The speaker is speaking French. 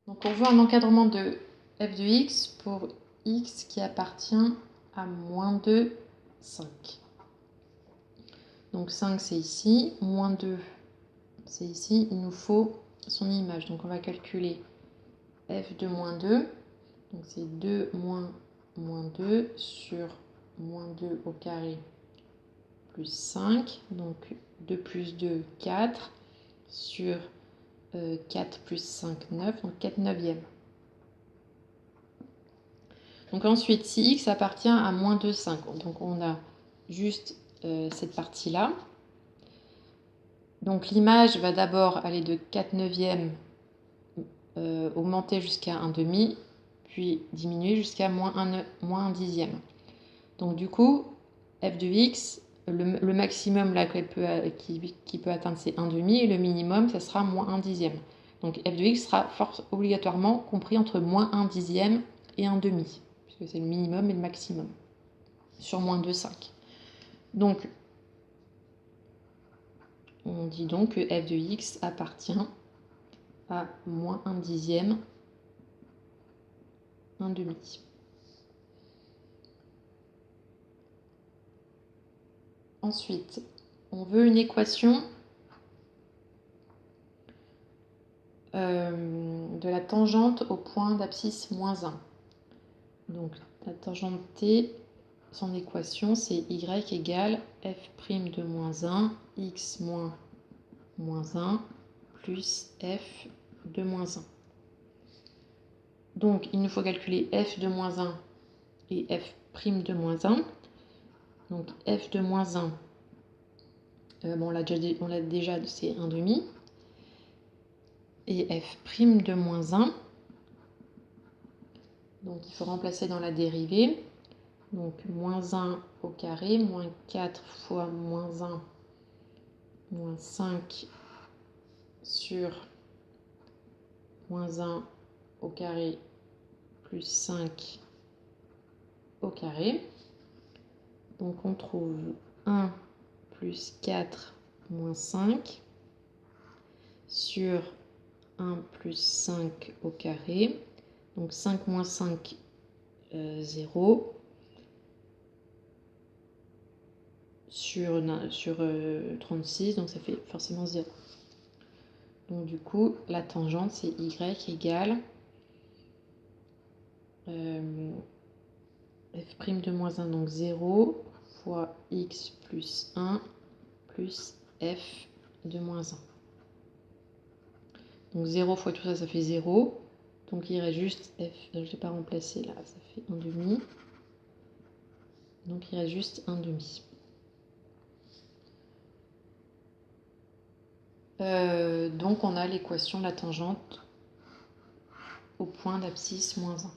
Donc on veut un encadrement de f de x pour x qui appartient à moins 2, 5. Donc 5 c'est ici, moins 2 c'est ici, il nous faut son image. Donc on va calculer f de moins 2, donc c'est 2 moins 2 sur moins 2 au carré plus 5, donc 2 plus 2, 4, sur 4 plus 5, 9, donc 4 neuvièmes. Donc ensuite, si x appartient à moins 2, 5, donc on a juste cette partie-là. Donc l'image va d'abord aller de 4 neuvièmes augmenter jusqu'à 1 demi, puis diminuer jusqu'à moins 1 dixième. Donc du coup, f de x, le maximum là qui peut atteindre c'est 1 demi, et le minimum ça sera moins 1 dixième. Donc f de x sera obligatoirement compris entre moins 1 dixième et 1 demi, puisque c'est le minimum et le maximum, sur moins 2, 5. Donc on dit donc que f de x appartient à moins 1 dixième, 1 demi. Ensuite, on veut une équation de la tangente au point d'abscisse moins 1. Donc la tangente t, son équation, c'est y égale f' de moins 1, x moins 1, plus f de moins 1. Donc il nous faut calculer f de moins 1 et f' de moins 1. Donc f de moins 1, on l'a déjà, c'est 1 demi. Et f' de moins 1, donc il faut remplacer dans la dérivée. Donc moins 1 au carré, moins 4 fois moins 1, moins 5 sur moins 1 au carré plus 5 au carré. Donc on trouve 1 plus 4 moins 5 sur 1 plus 5 au carré. Donc 5 moins 5, 0. Sur 36, donc ça fait forcément 0. Donc du coup, la tangente, c'est y égale f' de moins 1, donc 0, fois x plus 1, plus f de moins 1. Donc 0 fois tout ça, ça fait 0. Donc il reste juste f, je ne l'ai pas remplacé là, ça fait 1 demi. Donc il reste juste 1 demi. Donc on a l'équation de la tangente au point d'abscisse moins 1.